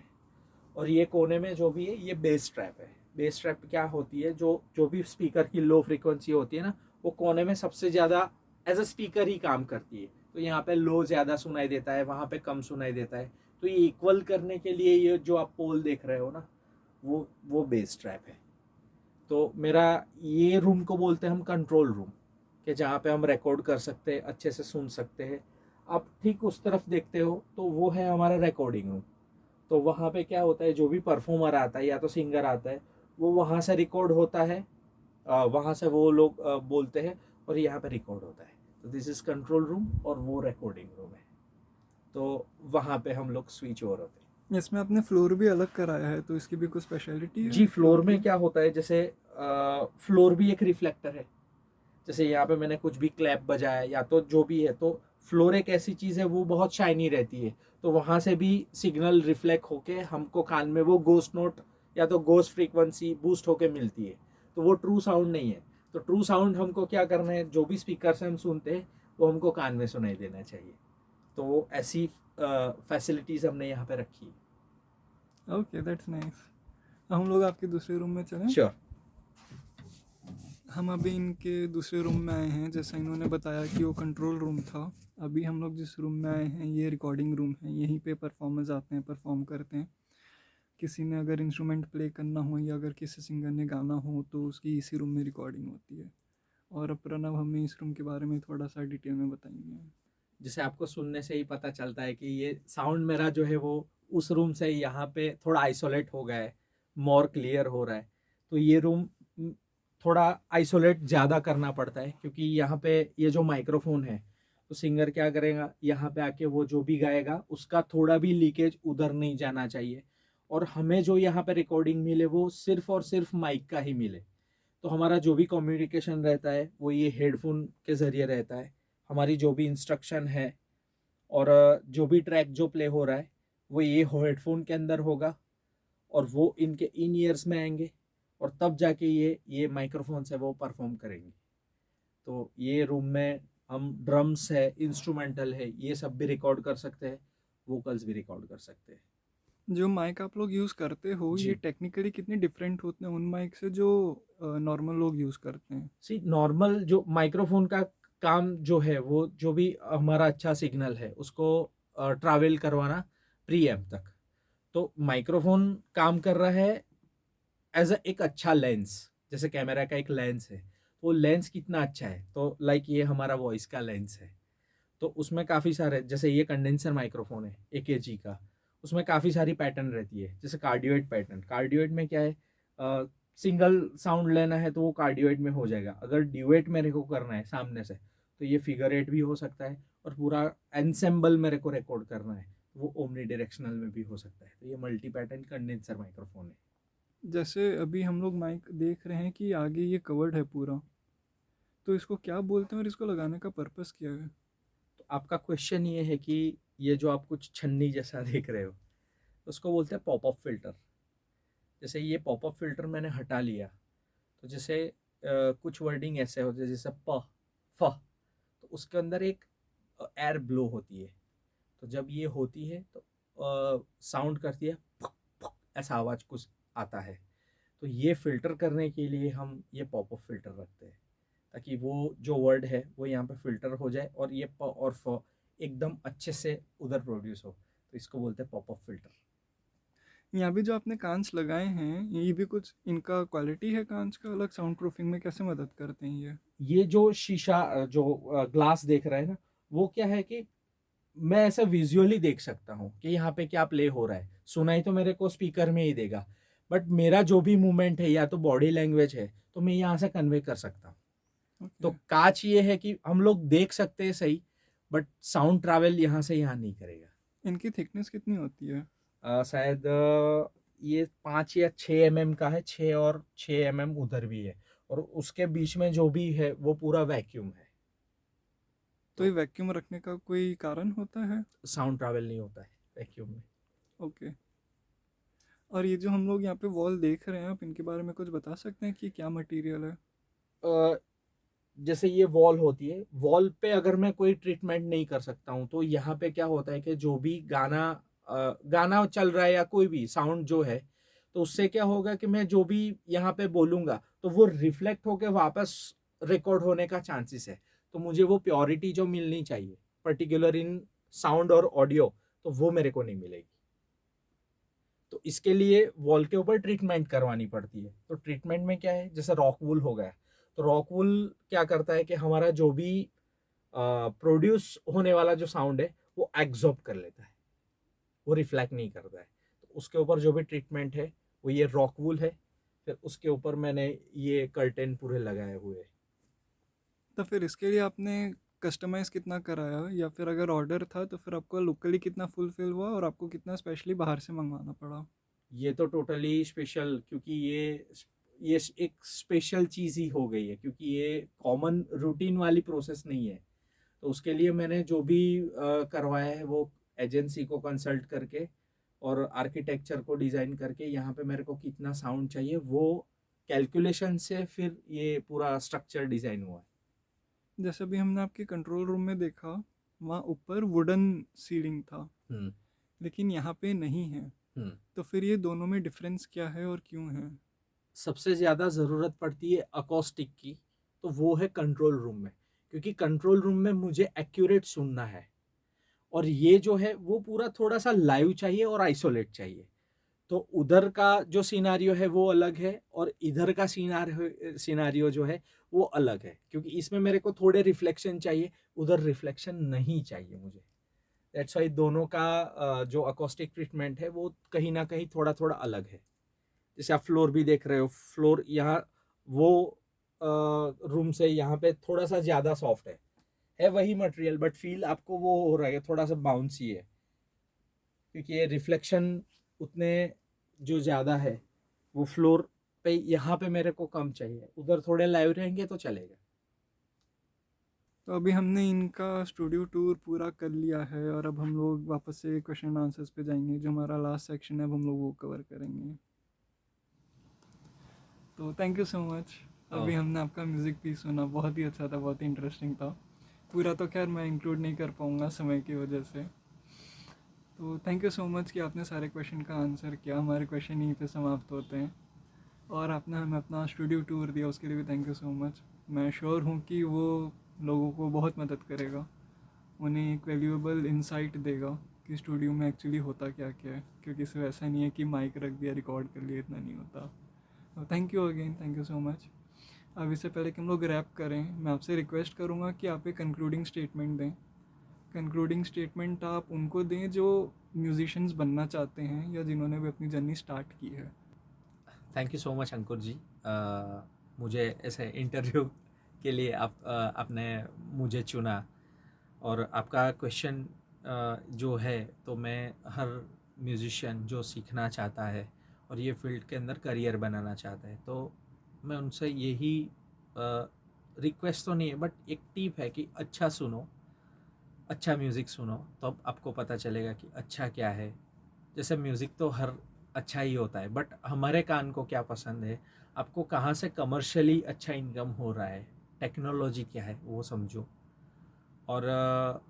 और ये कोने में जो भी है ये बेस ट्रैप है। बेस ट्रैप क्या होती है, जो भी स्पीकर की लो फ्रीक्वेंसी होती है ना, वो कोने में सबसे ज़्यादा एज अ स्पीकर ही काम करती है। तो यहाँ पे लो ज़्यादा सुनाई देता है, वहाँ पे कम सुनाई देता है। तो ये इक्वल करने के लिए ये जो आप पोल देख रहे हो ना, वो बेस ट्रैप है। तो मेरा ये रूम को बोलते हैं हम कंट्रोल रूम, कि जहाँ पे हम रिकॉर्ड कर सकते हैं, अच्छे से सुन सकते हैं। आप ठीक उस तरफ देखते हो तो वो है हमारा रिकॉर्डिंग रूम। तो वहाँ पे क्या होता है, जो भी परफॉर्मर आता है या तो सिंगर आता है वो वहाँ से रिकॉर्ड होता है, वहाँ से वो लोग बोलते हैं और यहाँ पे रिकॉर्ड होता है। तो दिस इज़ कंट्रोल रूम और वो रिकॉर्डिंग रूम है। तो वहाँ पे हम लोग स्विच ओवर होते हैं। इसमें आपने फ्लोर भी अलग कराया है, तो इसकी भी कुछ स्पेशलिटी है जी, फ्लोर में की? क्या होता है, जैसे फ्लोर भी एक रिफ्लेक्टर है। जैसे यहाँ पे मैंने कुछ भी क्लैप बजाया या तो जो भी है, तो फ्लोर एक ऐसी चीज़ है वो बहुत शाइनी रहती है, तो वहाँ से भी सिग्नल रिफ्लेक्ट होके हमको कान में वो गोस्ट नोट या तो गोस्ट फ्रीक्वेंसी बूस्ट होके मिलती है। तो वो ट्रू साउंड नहीं है। तो ट्रू साउंड हमको क्या करना है, जो भी स्पीकर से हम सुनते हैं वो हमको कान में सुनाई देना चाहिए। तो ऐसी फैसिलिटीज़ हमने यहाँ पे रखी है। Okay, that's nice. हम लोग आपके दूसरे रूम में चलें? श्योर। हम अभी इनके दूसरे रूम में आए हैं। जैसा इन्होंने बताया कि वो कंट्रोल रूम था, अभी हम लोग जिस रूम में आए हैं ये रिकॉर्डिंग रूम है। यहीं पे परफॉर्मर्स आते हैं, परफॉर्म करते हैं। किसी ने अगर इंस्ट्रूमेंट प्ले करना हो या अगर किसी सिंगर ने गाना हो तो उसकी इसी रूम में रिकॉर्डिंग होती है। और अब प्रणव हमें इस रूम के बारे में थोड़ा सा डिटेल में बताएंगे। जैसे आपको सुनने से ही पता चलता है कि ये साउंड मेरा जो है वो उस रूम से यहाँ पे थोड़ा आइसोलेट हो गया है, मोर क्लियर हो रहा है। तो ये रूम थोड़ा आइसोलेट ज़्यादा करना पड़ता है, क्योंकि यहाँ पे ये जो माइक्रोफोन है, तो सिंगर क्या करेगा, यहाँ पे आके वो जो भी गाएगा उसका थोड़ा भी लीकेज उधर नहीं जाना चाहिए। और हमें जो यहाँ पे रिकॉर्डिंग मिले वो सिर्फ और सिर्फ माइक का ही मिले। तो हमारा जो भी कम्युनिकेशन रहता है वो ये हेडफोन के ज़रिए रहता है। हमारी जो भी इंस्ट्रक्शन है और जो भी ट्रैक जो प्ले हो रहा है वो ये हेडफोन के अंदर होगा, और वो इनके इन ईयर्स में आएंगे, और तब जाके ये माइक्रोफोन से वो परफॉर्म करेंगे। तो ये रूम में हम ड्रम्स है, इंस्ट्रूमेंटल है, ये सब भी रिकॉर्ड कर सकते हैं, वोकल्स भी रिकॉर्ड कर सकते हैं। जो माइक आप लोग यूज़ करते हो जी। ये टेक्निकली कितने डिफरेंट होते हैं उन माइक से जो नॉर्मल लोग यूज़ करते हैं? सी नॉर्मल जो माइक्रोफोन का काम जो है, वो जो भी हमारा अच्छा सिग्नल है उसको ट्रैवल करवाना प्री एम्प तक। तो माइक्रोफोन काम कर रहा है एज एक अच्छा लेंस, जैसे कैमरा का एक लेंस है। वो लेंस कितना अच्छा है, तो लाइक ये हमारा वॉइस का लेंस है, तो उसमें काफ़ी सारे, जैसे ये कंडेंसर माइक्रोफोन है AKG का, उसमें काफ़ी सारी पैटर्न रहती है, जैसे कार्डियोइड पैटर्न। कार्डियोइड में क्या है, सिंगल साउंड लेना है तो वो कार्डियोइड में हो जाएगा, अगर ड्यूएट मेरे को करना है सामने से तो ये फिगर 8 भी हो सकता है, और पूरा एनसेम्बल मेरे को रिकॉर्ड करना है वो ओमनी डायरेक्शनल में भी हो सकता है। तो ये मल्टी पैटर्न कंडेंसर माइक्रोफोन है। जैसे अभी हम लोग माइक देख रहे हैं कि आगे ये कवर्ड है पूरा, तो इसको क्या बोलते हैं और इसको लगाने का पर्पस क्या है? तो आपका क्वेश्चन ये है कि ये जो आप कुछ छन्नी जैसा देख रहे हो उसको बोलते हैं पॉपअप फिल्टर। जैसे ये पॉपअप फिल्टर मैंने हटा लिया, तो जैसे कुछ वर्डिंग ऐसे होते हैं जैसे प फ, तो उसके अंदर एक एयर ब्लो होती है, तो जब ये होती है तो साउंड करती है फक, फक, ऐसा आवाज़ कुछ आता है। तो ये फिल्टर करने के लिए हम ये पॉपअप फिल्टर रखते हैं, ताकि वो जो वर्ड है वो यहाँ पे फिल्टर हो जाए और ये प और फ एकदम अच्छे से उधर प्रोड्यूस हो, तो इसको बोलते हैं पॉपअप फिल्टर। यहाँ भी जो आपने कांच लगाए हैं, ये भी कुछ इनका क्वालिटी है कांच का अलग, साउंड प्रूफिंग में कैसे मदद करते हैं ये? ये जो शीशा जो ग्लास देख रहे हैं ना, वो क्या है कि मैं ऐसा विजुअली देख सकता हूँ कि यहाँ पे क्या प्ले हो रहा है, सुनाई तो मेरे को स्पीकर में ही देगा, बट मेरा जो भी मूवमेंट है या तो बॉडी लैंग्वेज है तो मैं यहाँ से कन्वे कर सकता हूँ। तो ओके। कांच ये है कि हम लोग देख सकते हैं सही, बट साउंड ट्रैवल यहाँ से यहाँ नहीं करेगा। इनकी थिकनेस कितनी होती है? शायद ये 5 या 6 mm का है, 6 और 6 mm उधर भी है, और उसके बीच में जो भी है वो पूरा वैक्यूम है, तो ये तो वैक्यूम रखने का कोई कारण होता है? साउंड ट्रैवल नहीं होता है वैक्यूम में। ओके। और ये जो हम लोग यहाँ पे वॉल देख रहे हैं, आप इनके बारे में कुछ बता सकते हैं कि क्या मटेरियल है? जैसे ये वॉल होती है, वॉल पे अगर मैं कोई ट्रीटमेंट नहीं कर सकता हूँ तो यहाँ पे क्या होता है कि जो भी गाना चल रहा है या कोई भी साउंड जो है, तो उससे क्या होगा कि मैं जो भी यहाँ पे बोलूँगा तो वो रिफ्लेक्ट होके वापस रिकॉर्ड होने का चांसेस है। तो मुझे वो प्योरिटी जो मिलनी चाहिए पर्टिकुलर इन साउंड और ऑडियो, तो वो मेरे को नहीं मिलेगी। तो इसके लिए वॉल के ऊपर ट्रीटमेंट करवानी पड़ती है। तो ट्रीटमेंट में क्या है, जैसे रॉक वूल हो गया, तो रॉक वूल क्या करता है कि हमारा जो भी प्रोड्यूस होने वाला जो साउंड है वो एब्जॉर्ब कर लेता है, वो रिफ्लेक्ट नहीं करता है। तो उसके ऊपर जो भी ट्रीटमेंट है वो ये रॉक वूल है, फिर उसके ऊपर मैंने ये कर्टेन पूरे लगाए हुए हैं। तो फिर इसके लिए आपने कस्टमाइज़ कितना कराया, या फिर अगर ऑर्डर था तो फिर आपको लोकली कितना फुलफिल हुआ और आपको कितना स्पेशली बाहर से मंगवाना पड़ा? ये तो टोटली स्पेशल, क्योंकि ये एक स्पेशल चीज़ ही हो गई है, क्योंकि ये कॉमन रूटीन वाली प्रोसेस नहीं है। तो उसके लिए मैंने जो भी करवाया है वो एजेंसी को कंसल्ट करके और आर्किटेक्चर को डिज़ाइन करके यहाँ पे मेरे को कितना साउंड चाहिए वो कैलकुलेशन से फिर ये पूरा स्ट्रक्चर डिज़ाइन हुआ है। जैसे अभी हमने आपके कंट्रोल रूम में देखा, वहाँ ऊपर वुडन सीलिंग था, हम्म लेकिन यहाँ पे नहीं है। हम्म तो फिर ये दोनों में डिफरेंस क्या है और क्यों है? सबसे ज़्यादा ज़रूरत पड़ती है अकोस्टिक की, तो वो है कंट्रोल रूम में, क्योंकि कंट्रोल रूम में मुझे एक्यूरेट सुनना है, और ये जो है वो पूरा थोड़ा सा लाइव चाहिए और आइसोलेट चाहिए। तो उधर का जो सिनारियो है वो अलग है, और इधर का सिनारियो जो है वो अलग है, क्योंकि इसमें मेरे को थोड़े रिफ्लेक्शन चाहिए, उधर रिफ्लेक्शन नहीं चाहिए मुझे। दैट्स वाई दोनों का जो अकोस्टिक ट्रीटमेंट है वो कहीं ना कहीं थोड़ा थोड़ा अलग है। जैसे आप फ्लोर भी देख रहे हो, फ्लोर यहाँ वो रूम से यहाँ पे थोड़ा सा ज़्यादा सॉफ्ट है वही मटेरियल, बट फील आपको वो हो रहा है थोड़ा सा बाउंसी है, क्योंकि ये रिफ्लेक्शन उतने जो ज़्यादा है वो फ्लोर पे यहाँ पे मेरे को कम चाहिए, उधर थोड़े लाइव रहेंगे तो चलेगा। तो अभी हमने इनका स्टूडियो टूर पूरा कर लिया है और अब हम लोग वापस से क्वेश्चन आंसर्स पे जाएंगे। जो हमारा लास्ट सेक्शन है अब हम लोग वो कवर करेंगे। तो थैंक यू सो मच। अभी हमने आपका म्यूज़िक भी सुना, बहुत ही अच्छा था, बहुत ही इंटरेस्टिंग था। पूरा तो खैर मैं इंक्लूड नहीं कर पाऊँगा समय की वजह से। तो थैंक यू सो मच कि आपने सारे क्वेश्चन का आंसर किया। हमारे क्वेश्चन यहीं पे समाप्त होते हैं और आपने हमें अपना स्टूडियो टूर दिया, उसके लिए भी थैंक यू सो मच। मैं श्योर हूँ कि वो लोगों को बहुत मदद करेगा, उन्हें एक वैल्यूएबल इंसाइट देगा कि स्टूडियो में एक्चुअली होता क्या क्या है, क्योंकि सिर्फ ऐसा नहीं है कि माइक रख दिया रिकॉर्ड कर लिया, इतना नहीं होता। Thank you again, thank you so much. अब इससे पहले कि हम लोग रैप करें, मैं आपसे रिक्वेस्ट करूँगा कि आप एक कंक्लूडिंग स्टेटमेंट दें। कंक्लूडिंग स्टेटमेंट आप उनको दें जो म्यूजिशियंस बनना चाहते हैं या जिन्होंने भी अपनी जर्नी स्टार्ट की है। थैंक यू सो मच अंकुर जी, मुझे ऐसे इंटरव्यू के लिए आपने मुझे चुना। और आपका क्वेश्चन जो है, तो मैं हर म्यूजिशियन जो सीखना चाहता है और ये फील्ड के अंदर करियर बनाना चाहता है, तो मैं उनसे यही रिक्वेस्ट तो नहीं है बट एक टिप है कि अच्छा सुनो, अच्छा म्यूज़िक सुनो, तो अब आपको पता चलेगा कि अच्छा क्या है। जैसे म्यूज़िक तो हर अच्छा ही होता है, बट हमारे कान को क्या पसंद है, आपको कहाँ से कमर्शियली अच्छा इनकम हो रहा है, टेक्नोलॉजी क्या है वो समझो। और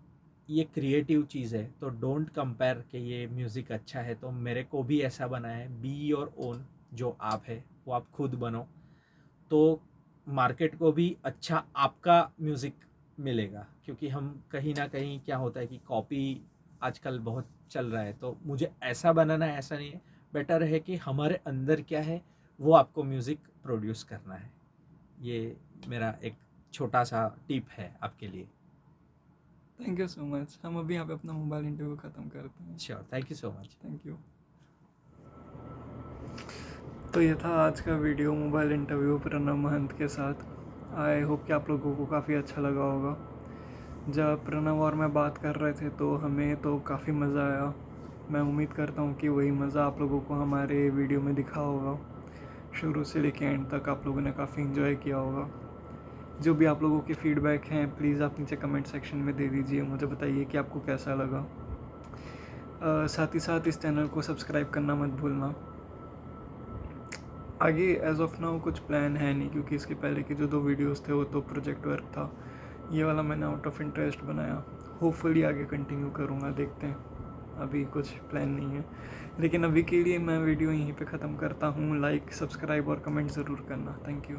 ये क्रिएटिव चीज़ है, तो डोंट कंपेयर कि ये म्यूज़िक अच्छा है तो मेरे को भी ऐसा बना है। बी योर ओन, जो आप है वो आप खुद बनो, तो मार्केट को भी अच्छा आपका म्यूज़िक मिलेगा। क्योंकि हम कहीं ना कहीं क्या होता है कि कॉपी आजकल बहुत चल रहा है, तो मुझे ऐसा बनाना है ऐसा नहीं है। बेटर है कि हमारे अंदर क्या है वो आपको म्यूज़िक प्रोड्यूस करना है। ये मेरा एक छोटा सा टिप है आपके लिए। Thank you so much. हम अभी यहाँ पे अपना मोबाइल इंटरव्यू ख़त्म करते हैं। Sure, thank you so much. Thank you. तो ये था आज का वीडियो, मोबाइल इंटरव्यू प्रणव महंत के साथ। आई होप कि आप लोगों को काफ़ी अच्छा लगा होगा। जब प्रणव और मैं बात कर रहे थे तो हमें तो काफ़ी मज़ा आया। मैं उम्मीद करता हूँ कि वही मज़ा आप लोगों को हमारे वीडियो में दिखा होगा। शुरू से लेकर एंड तक आप लोगों ने काफ़ी इन्जॉय किया होगा। जो भी आप लोगों के फीडबैक हैं प्लीज़ आप नीचे कमेंट सेक्शन में दे दीजिए, मुझे बताइए कि आपको कैसा लगा। साथ ही साथ इस चैनल को सब्सक्राइब करना मत भूलना। आगे एज ऑफ नाउ कुछ प्लान है नहीं, क्योंकि इसके पहले के जो 2 वीडियोस थे वो तो प्रोजेक्ट वर्क था। ये वाला मैंने आउट ऑफ इंटरेस्ट बनाया। होपफुली आगे कंटिन्यू करूँगा, देखते हैं। अभी कुछ प्लान नहीं है, लेकिन अभी के लिए मैं वीडियो यहीं पे ख़त्म करता हूँ। लाइक, सब्सक्राइब और कमेंट ज़रूर करना। Thank you.